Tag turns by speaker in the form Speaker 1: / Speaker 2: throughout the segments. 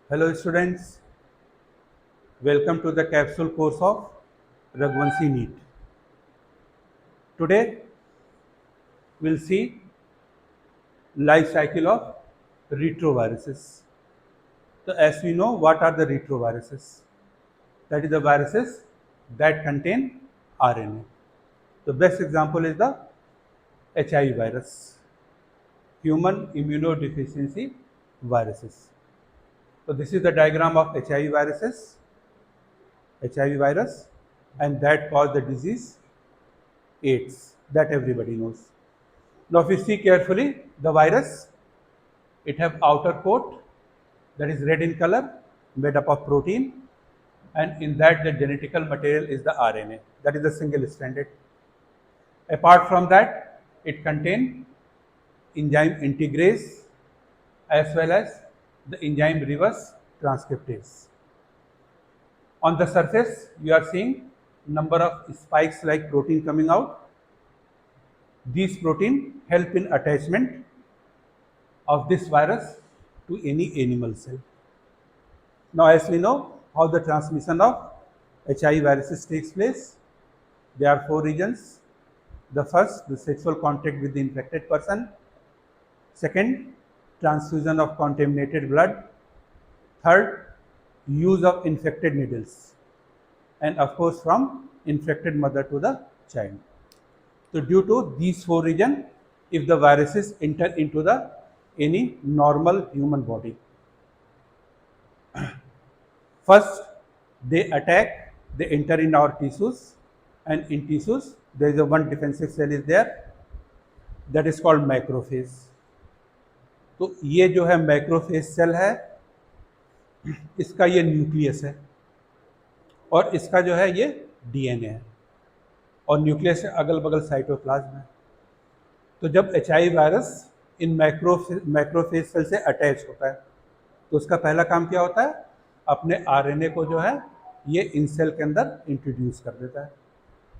Speaker 1: Hello students, welcome to the capsule course of Raghuvanshi NEET. Today we'll see life cycle of retroviruses. So as we know, what are the retroviruses? That is the viruses that contain RNA. The best example is the HIV virus, human immunodeficiency viruses. So this is the diagram of HIV virus, and that cause the disease AIDS that everybody knows. Now if you see carefully, the virus, it have outer coat that is red in color, made up of protein, and in that the genetical material is the RNA, that is the single stranded. Apart from that, it contain enzyme integrase as well as the enzyme reverse transcriptase. On the surface, you are seeing number of spikes like protein coming out. These protein help in attachment of this virus to any animal cell. Now, as we know how the transmission of HIV viruses takes place, there are four regions. The first, the sexual contact with the infected person. Second, transfusion of contaminated blood. Third, use of infected needles. And of course, from infected mother to the child. So, due to these four regions, if the viruses enter into the any normal human body, first, they attack, they enter in our tissues, and in tissues, there is a one defensive cell is there, that is called macrophage. तो ये जो है macrophage cell है, इसका ये nucleus है और इसका जो है ये डीएनए है और न्यूक्लियस से अगल बगल साइटोप्लाज्म है. तो जब HIV virus in macrophage cell से अटैच होता है तो उसका पहला काम क्या होता है, अपने आरएनए को जो है ये इन सेल के अंदर इंट्रोड्यूस कर देता है.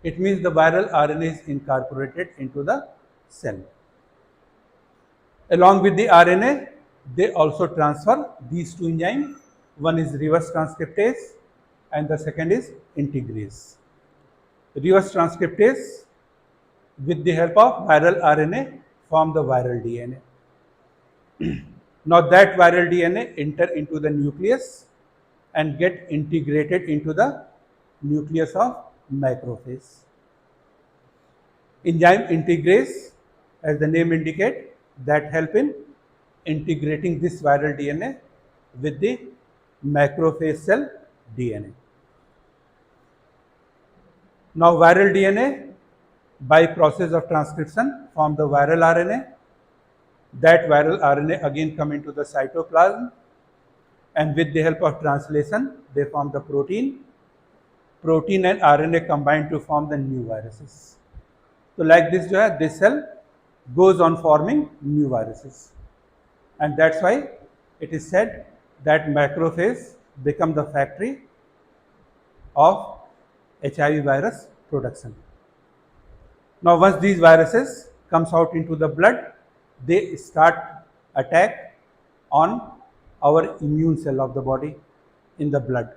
Speaker 1: It means the viral RNA is incorporated into the cell. Along with the RNA, they also transfer these two enzymes. One is reverse transcriptase and the second is integrase. Reverse transcriptase, with the help of viral RNA, form the viral DNA. Now that viral DNA enter into the nucleus and get integrated into the nucleus of macrophage. Enzyme integrase, as the name indicates, that help in integrating this viral DNA with the macrophage cell DNA. Now viral DNA by process of transcription form the viral RNA. That viral RNA again come into the cytoplasm and with the help of translation they form the protein. Protein and RNA combine to form the new viruses. So like this जो है, this cell goes on forming new viruses, and that's why it is said that macrophage become the factory of HIV virus production. Now once these viruses comes out into the blood, they start attack on our immune cell of the body in the blood,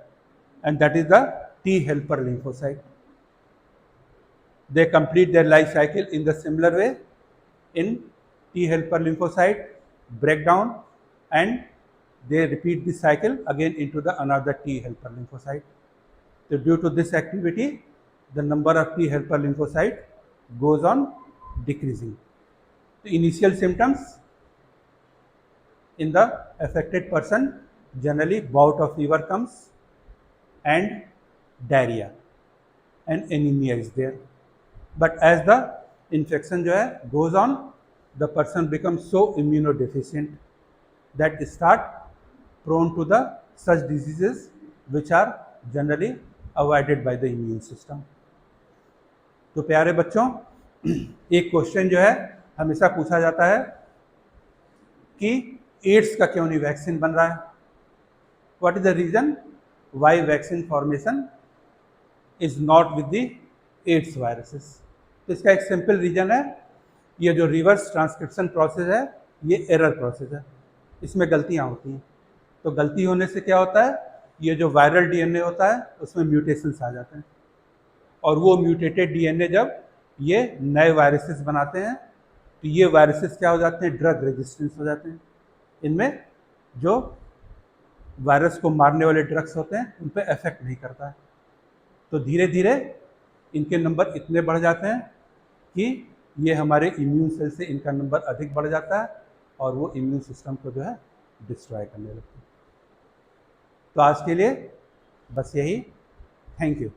Speaker 1: and that is the T helper lymphocyte. They complete their life cycle in the similar way. In T helper lymphocyte breakdown and they repeat the cycle again into the another T helper lymphocyte. So due to this activity, the number of T helper lymphocyte goes on decreasing. The initial symptoms in the affected person, generally bout of fever comes and diarrhea and anemia is there. But as the infection जो है goes on, the person becomes so immunodeficient that start prone to the such diseases which are generally avoided by the immune system. तो प्यारे बच्चों, एक question जो है हमेशा पूछा जाता है कि एड्स का क्यों नहीं वैक्सीन बन रहा है. What is the reason why vaccine formation is not with the AIDS viruses. तो इसका एक सिंपल रीजन है, ये जो रिवर्स ट्रांसक्रिप्शन प्रोसेस है ये एरर प्रोसेस है, इसमें गलतियां होती हैं. तो गलती होने से क्या होता है, ये जो वायरल डीएनए होता है उसमें म्यूटेशंस आ जाते हैं, और वो म्यूटेटेड डीएनए जब ये नए वायरसेस बनाते हैं तो ये वायरसेस क्या हो जाते हैं, ड्रग रेजिस्टेंस हो जाते हैं। इनमें जो वायरस को मारने वाले ड्रग्स होते हैं उन पर इफेक्ट नहीं करता है। तो धीरे धीरे इनके नंबर इतने बढ़ जाते हैं कि ये हमारे इम्यून सेल से इनका नंबर अधिक बढ़ जाता है और वो इम्यून सिस्टम को जो है डिस्ट्रॉय करने लगते हैं। तो आज के लिए बस यही। Thank you.